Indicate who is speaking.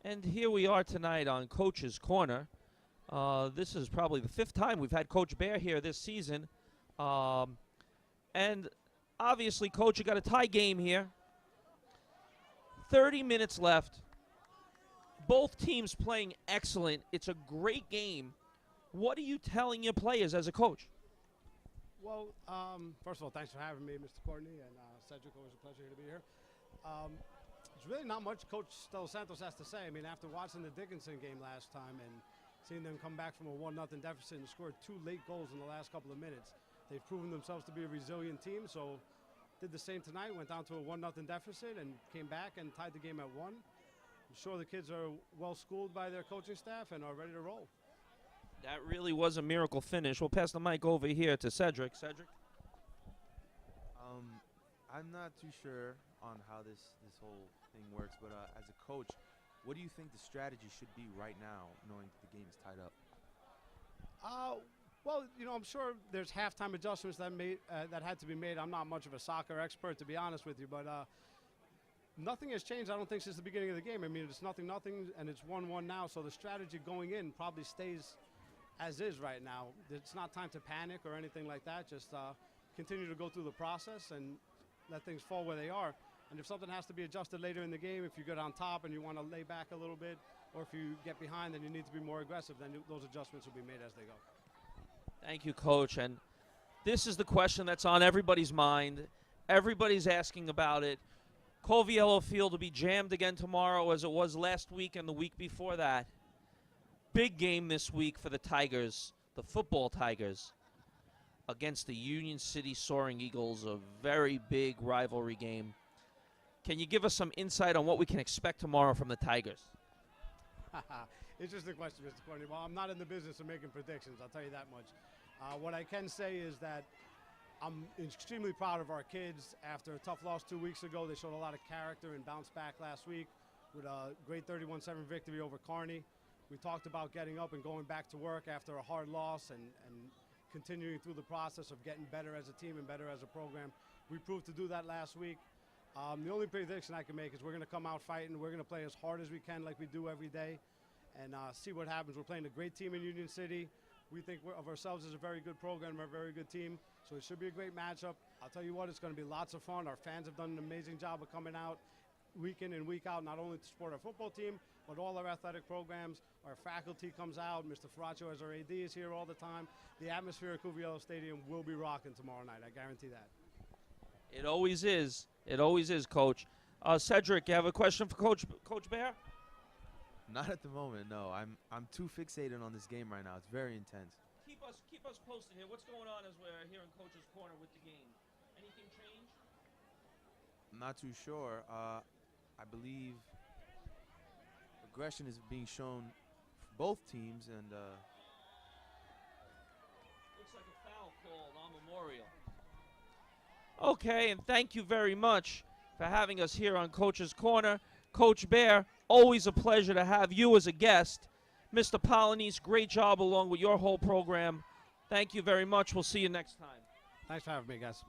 Speaker 1: And here we are tonight on Coach's Corner. This is probably the fifth time we've had Coach Bear here this season. And obviously, Coach, you got a tie game here. 30 minutes left. Both teams playing excellent. It's a great game. What are you telling your players as a coach?
Speaker 2: Well, first of all, thanks for having me, Mr. Courtney, and Cedric. Always a pleasure to be here. There's really not much Coach Dos Santos has to say. I mean, after watching the Dickinson game last time and seeing them come back from a 1-0 deficit and score 2 late goals in the last couple of minutes, they've proven themselves to be a resilient team. So did the same tonight, went down to a 1-0 deficit and came back and tied the game at 1. I'm sure the kids are well schooled by their coaching staff and are ready to roll.
Speaker 1: That really was a miracle finish. We'll pass the mic over here to Cedric. Cedric?
Speaker 3: I'm not too sure on how this whole thing works, but as a coach, what do you think the strategy should be right now, knowing that the game is tied up?
Speaker 2: Well, you know, I'm sure there's halftime adjustments that had to be made. I'm not much of a soccer expert, to be honest with you, but nothing has changed, I don't think, since the beginning of the game. I mean, it's nothing, and it's 1-1 now, so the strategy going in probably stays as is right now. It's not time to panic or anything like that. Just continue to go through the process and let things fall where they are. And if something has to be adjusted later in the game, if you get on top and you want to lay back a little bit, or if you get behind and you need to be more aggressive, then those adjustments will be made as they go.
Speaker 1: Thank you, Coach. And this is the question that's on everybody's mind. Everybody's asking about it. Coviello Field will be jammed again tomorrow as it was last week and the week before that. Big game this week for the Tigers, the football Tigers, against the Union City Soaring Eagles, a very big rivalry game. Can you give us some insight on what we can expect tomorrow from the Tigers?
Speaker 2: Interesting question, Mr. Courtney. Well, I'm not in the business of making predictions, I'll tell you that much. What I can say is that I'm extremely proud of our kids. After a tough loss 2 weeks ago, they showed a lot of character and bounced back last week with a great 31-7 victory over Kearney. We talked about getting up and going back to work after a hard loss and continuing through the process of getting better as a team and better as a program. We proved to do that last week. The only prediction I can make is we're going to come out fighting. We're going to play as hard as we can like we do every day and see what happens. We're playing a great team in Union City. We think of ourselves as a very good program, we're a very good team, so it should be a great matchup. I'll tell you what, it's going to be lots of fun. Our fans have done an amazing job of coming out week in and week out, not only to support our football team, but all our athletic programs. Our faculty comes out. Mr. Faracho, as our AD, is here all the time. The atmosphere at Coviello Stadium will be rocking tomorrow night. I guarantee that.
Speaker 1: It always is. It always is, Coach. Cedric, you have a question for Coach Bear?
Speaker 3: Not at the moment, no. I'm too fixated on this game right now. It's very intense.
Speaker 1: Keep us posted here. What's going on as we're here in Coach's Corner with the game? Anything change?
Speaker 3: I'm not too sure. I believe aggression is being shown for both teams, and
Speaker 1: looks like a foul called on Memorial. Okay, and thank you very much for having us here on Coach's Corner. Coach Bear, always a pleasure to have you as a guest. Mr. Polanese, great job along with your whole program. Thank you very much. We'll see you next time.
Speaker 2: Thanks for having me, guys.